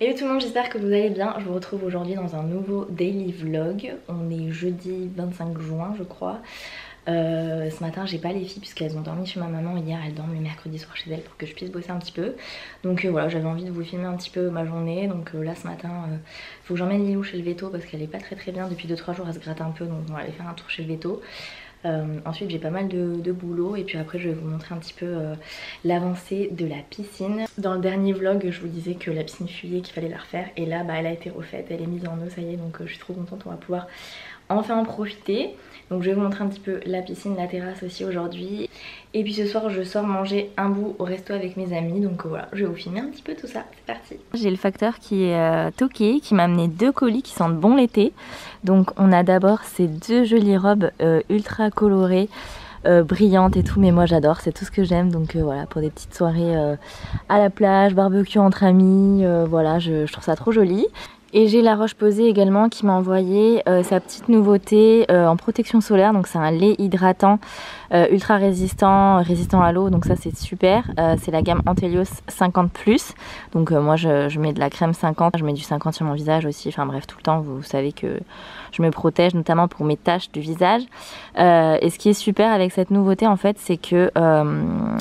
Hello tout le monde, j'espère que vous allez bien. Je vous retrouve aujourd'hui dans un nouveau daily vlog. On est jeudi 25 juin je crois. Ce matin j'ai pas les filles puisqu'elles ont dormi chez ma maman hier. Elles dorment le mercredi soir chez elles pour que je puisse bosser un petit peu. Donc voilà, j'avais envie de vous filmer un petit peu ma journée. Donc là ce matin faut que j'emmène Lilou chez le veto parce qu'elle est pas très bien. Depuis 2-3 jours elle se gratte un peu, donc on va aller faire un tour chez le veto. Ensuite j'ai pas mal de boulot et puis après je vais vous montrer un petit peu l'avancée de la piscine. Dans le dernier vlog je vous disais que la piscine fuyait, qu'il fallait la refaire, et là elle a été refaite, elle est mise en eau, ça y est, donc je suis trop contente, on va pouvoir enfin en profiter. Donc je vais vous montrer un petit peu la piscine, la terrasse aussi aujourd'hui. Et puis ce soir je sors manger un bout au resto avec mes amis. Donc voilà, je vais vous filmer un petit peu tout ça, c'est parti. J'ai le facteur qui est toqué, qui m'a amené 2 colis qui sentent bon l'été. Donc on a d'abord ces 2 jolies robes ultra colorées, brillantes et tout, mais moi j'adore, c'est tout ce que j'aime. Donc voilà, pour des petites soirées à la plage, barbecue entre amis, voilà, je trouve ça trop joli. Et j'ai La Roche-Posay également qui m'a envoyé sa petite nouveauté en protection solaire. Donc c'est un lait hydratant ultra résistant à l'eau, donc ça c'est super. C'est la gamme Antelios 50+. Donc moi je mets de la crème 50, je mets du 50 sur mon visage aussi. Enfin bref, tout le temps vous savez que je me protège notamment pour mes taches du visage. Et ce qui est super avec cette nouveauté en fait, c'est que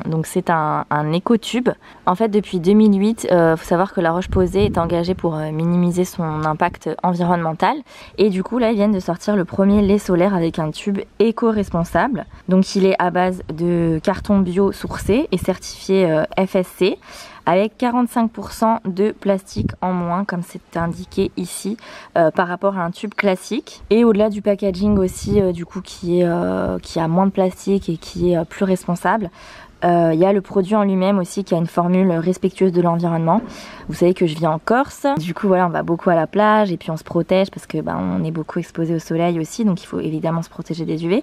donc c'est un éco-tube. En fait depuis 2008, faut savoir que La Roche-Posay est engagée pour minimiser son impact environnemental, et du coup là ils viennent de sortir le premier lait solaire avec un tube éco-responsable. Donc il est à base de carton bio sourcé et certifié FSC, avec 45% de plastique en moins comme c'est indiqué ici par rapport à un tube classique. Et au-delà du packaging aussi du coup qui a moins de plastique et qui est plus responsable, il y a le produit en lui-même aussi qui a une formule respectueuse de l'environnement. Vous savez que je vis en Corse, du coup voilà, on va beaucoup à la plage et puis on se protège parce que on est beaucoup exposé au soleil aussi, donc il faut évidemment se protéger des UV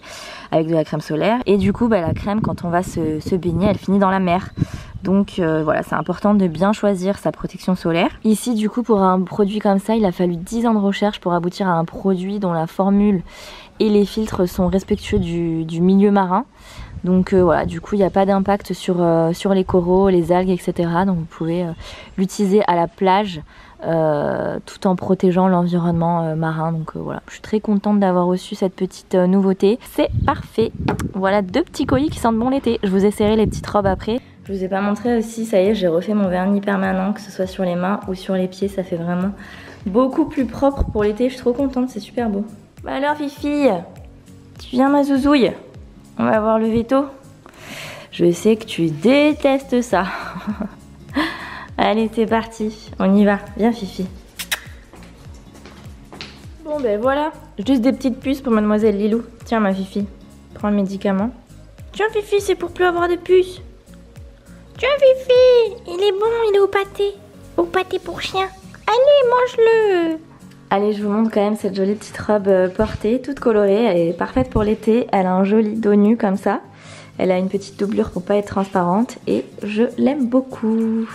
avec de la crème solaire. Et du coup la crème, quand on va se baigner, elle finit dans la mer. Donc voilà, c'est important de bien choisir sa protection solaire. Ici du coup pour un produit comme ça, il a fallu 10 ans de recherche pour aboutir à un produit dont la formule et les filtres sont respectueux du milieu marin. Donc voilà, du coup il n'y a pas d'impact sur les coraux, les algues, etc. Donc vous pouvez l'utiliser à la plage tout en protégeant l'environnement marin. Donc voilà, je suis très contente d'avoir reçu cette petite nouveauté. C'est parfait. Voilà 2 petits colis qui sentent bon l'été. Je vous essaierai les petites robes après. Je vous ai pas montré aussi, ça y est, j'ai refait mon vernis permanent, que ce soit sur les mains ou sur les pieds. Ça fait vraiment beaucoup plus propre pour l'été. Je suis trop contente, c'est super beau. Bah alors Fifi, tu viens ma zouzouille? On va voir le veto. Je sais que tu détestes ça. Allez, c'est parti. On y va. Viens, Fifi. Bon, ben voilà. Juste des petites puces pour mademoiselle Lilou. Tiens, ma Fifi. Prends le médicament. Tiens, Fifi, c'est pour plus avoir de puces. Tiens, Fifi. Il est bon, il est au pâté. Au pâté pour chien. Allez, mange-le. Allez, je vous montre quand même cette jolie petite robe portée, toute colorée. Elle est parfaite pour l'été. Elle a un joli dos nu comme ça. Elle a une petite doublure pour pas être transparente et je l'aime beaucoup.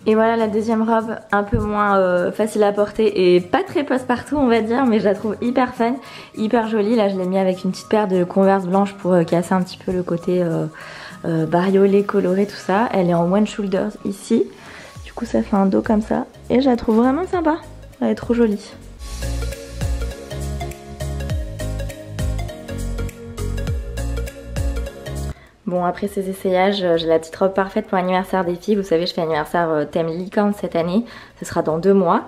Et voilà la deuxième robe, un peu moins facile à porter et pas très passe-partout on va dire, mais je la trouve hyper fun, hyper jolie. Là je l'ai mis avec une petite paire de Converse blanches pour casser un petit peu le côté bariolé, coloré, tout ça. Elle est en one shoulders ici. Du coup ça fait un dos comme ça et je la trouve vraiment sympa. Elle est trop jolie. Bon, après ces essayages, j'ai la petite robe parfaite pour l'anniversaire des filles. Vous savez, je fais anniversaire thème licorne cette année. Ce sera dans 2 mois.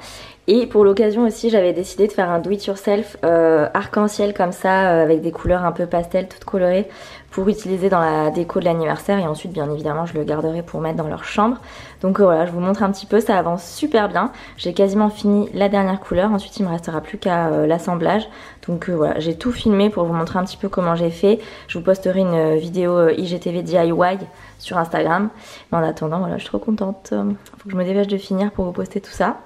Et pour l'occasion aussi, j'avais décidé de faire un do it yourself arc-en-ciel comme ça, avec des couleurs un peu pastel, toutes colorées, pour utiliser dans la déco de l'anniversaire. Et ensuite, bien évidemment, je le garderai pour mettre dans leur chambre. Donc voilà, je vous montre un petit peu, ça avance super bien. J'ai quasiment fini la dernière couleur. Ensuite, il me restera plus qu'à l'assemblage. Donc voilà, j'ai tout filmé pour vous montrer un petit peu comment j'ai fait. Je vous posterai une vidéo IGTV DIY sur Instagram. Mais en attendant, voilà, je suis trop contente. Faut que je me dépêche de finir pour vous poster tout ça.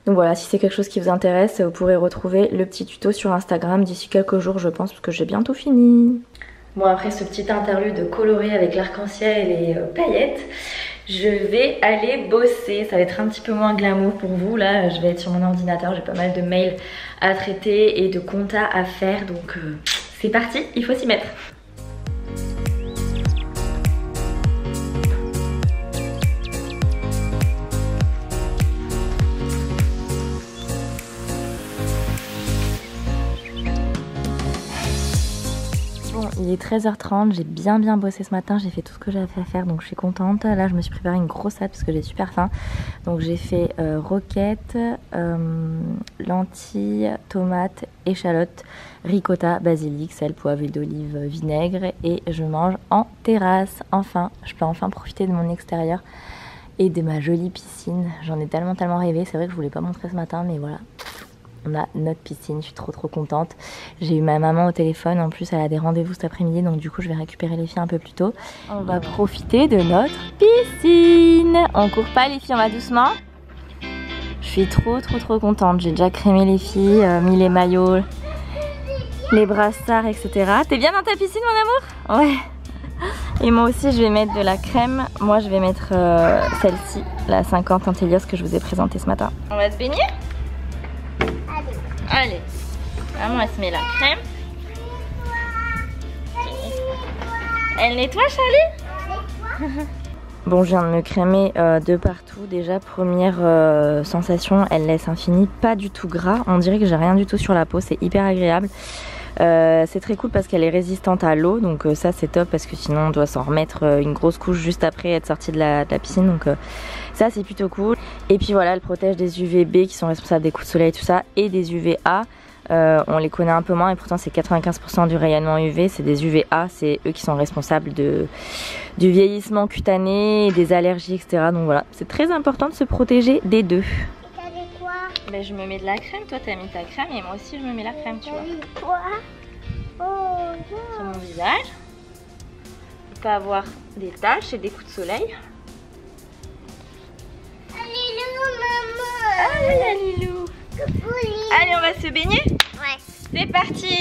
Donc voilà, si c'est quelque chose qui vous intéresse, vous pourrez retrouver le petit tuto sur Instagram d'ici quelques jours je pense, parce que j'ai bientôt fini. Bon, après ce petit interlude coloré avec l'arc-en-ciel et les paillettes, je vais aller bosser. Ça va être un petit peu moins glamour pour vous. Là, je vais être sur mon ordinateur, j'ai pas mal de mails à traiter et de compta à faire. Donc c'est parti, il faut s'y mettre. il est 13h30, j'ai bien bossé ce matin, j'ai fait tout ce que j'avais à faire donc je suis contente. Là je me suis préparé une grosse salade parce que j'ai super faim. Donc j'ai fait roquettes, lentilles, tomates, échalotes, ricotta, basilic, sel, poivre, huile d'olive, vinaigre et je mange en terrasse. Enfin, je peux enfin profiter de mon extérieur et de ma jolie piscine. J'en ai tellement rêvé, c'est vrai que je voulais pas montrer ce matin mais voilà. On a notre piscine, je suis trop contente. J'ai eu ma maman au téléphone, en plus elle a des rendez-vous cet après-midi, donc du coup je vais récupérer les filles un peu plus tôt. On va profiter de notre piscine. On court pas les filles, on va doucement. Je suis trop contente. J'ai déjà crémé les filles, mis les maillots, les brassards, etc. T'es bien dans ta piscine mon amour? Ouais. Et moi aussi je vais mettre de la crème. Moi je vais mettre celle-ci, la 50 Antelios que je vous ai présentée ce matin. On va se baigner? Allez, maman elle se met la crème. Elle nettoie Charlie? Bon, je viens de me crémer de partout. Déjà première sensation, elle laisse un fini pas du tout gras. On dirait que j'ai rien du tout sur la peau, c'est hyper agréable. C'est très cool parce qu'elle est résistante à l'eau, donc ça c'est top parce que sinon on doit s'en remettre une grosse couche juste après être sorti de la piscine, donc ça c'est plutôt cool. Et puis voilà, elle protège des UVB qui sont responsables des coups de soleil et tout ça, et des UVA. On les connaît un peu moins et pourtant c'est 95% du rayonnement UV, c'est des UVA, c'est eux qui sont responsables du vieillissement cutané, des allergies, etc. Donc voilà, c'est très important de se protéger des deux. Ben, je me mets de la crème, toi t'as mis ta crème et moi aussi je me mets la crème, tu vois. Sur mon visage. Pour pas avoir des taches et des coups de soleil. Allez Lilou. Allez, on va se baigner? Ouais. C'est parti.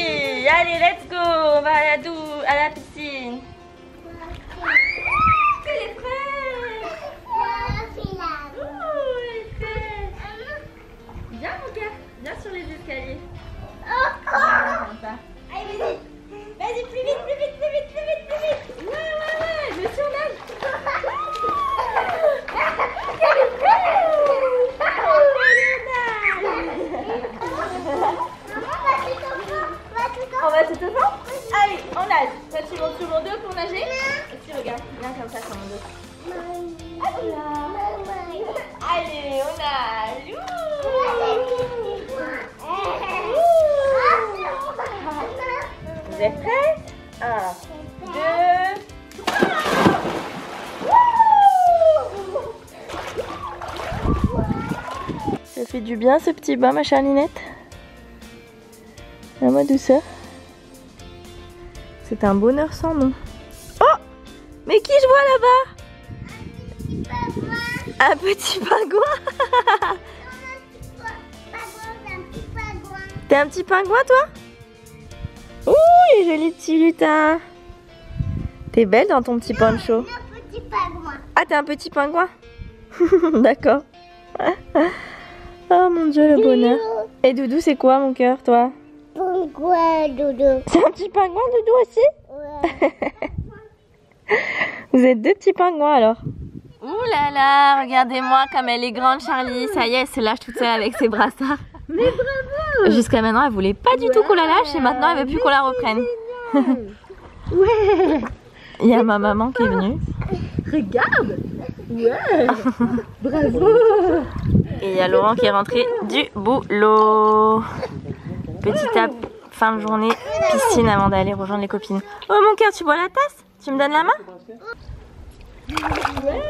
Allez, let's go. On va à la piscine. Elle est prête. Viens mon cœur, viens sur les escaliers. Comme ça. Allez, vas-y, plus vite. Ouais, je suis en nage. On va tout au fond. Allez, on nage. Toi tu montes sur mon dos pour nager. Et tu regardes, viens comme ça sur mon dos. Allez, on nage. Vous êtes prêts? 1, 2, 3. Ça fait du bien ce petit bain, ma Charlinette? À ma douceur. C'est un bonheur sans nom. Oh! Mais qui je vois là-bas? Un petit pingouin. T'es un petit pingouin toi? Ouh, il est joli petit lutin. T'es belle dans ton petit poncho. Ah, t'es un petit pingouin? D'accord. Oh mon dieu, le bonheur. Et Doudou, c'est quoi mon cœur, toi? Pingouin, Doudou. C'est un petit pingouin, Doudou aussi? Ouais. Vous êtes deux petits pingouins alors? Ouh là là, regardez-moi comme elle est grande, Charlie. Ça y est, elle se lâche toute seule avec ses brassards. Mais bravo! Jusqu'à maintenant, elle voulait pas du tout qu'on la lâche et maintenant, elle veut plus qu'on la reprenne. Ouais! Il y a ma maman qui est venue. Regarde! Ouais! Bravo! Et il y a Laurent qui est rentré du boulot. Petite fin de journée, piscine avant d'aller rejoindre les copines. Oh mon cœur, tu bois la tasse? Tu me donnes la main? Ouais!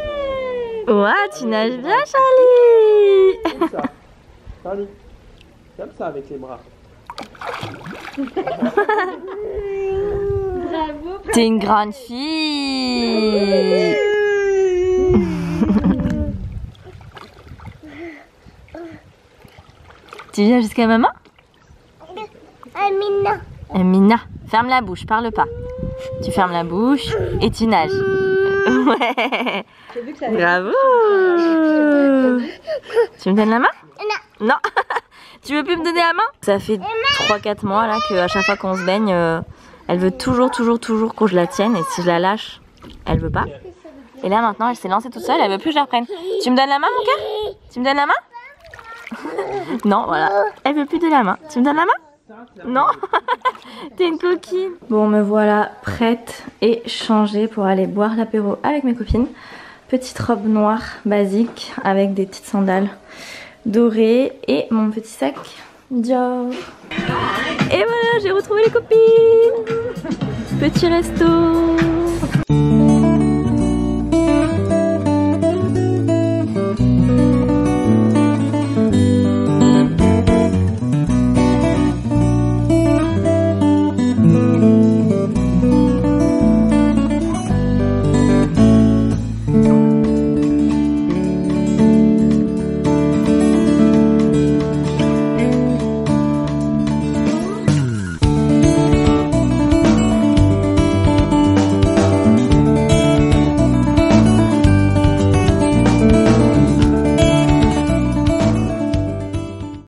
Ouah, tu nages bien, Charlie! Comme ça. Charlie. Comme ça avec les bras. Bravo. T'es une grande fille. Tu viens jusqu'à maman? Amina. Amina, ferme la bouche, parle pas. Tu fermes la bouche et tu nages. Ouais. Bravo. Tu me donnes la main? Non. Non. Tu veux plus me donner la main? Ça fait 3-4 mois là qu'à chaque fois qu'on se baigne, elle veut toujours que je la tienne et si je la lâche, elle veut pas. Et là maintenant elle s'est lancée toute seule, elle veut plus que je la reprenne. Tu me donnes la main mon cœur? Tu me donnes la main? Non, voilà. Elle veut plus de la main. Tu me donnes la main? Non. T'es une coquine. Bon, me voilà prête et changée pour aller boire l'apéro avec mes copines. Petite robe noire basique avec des petites sandales dorées et mon petit sac Dior. Et voilà, j'ai retrouvé les copines. Petit resto.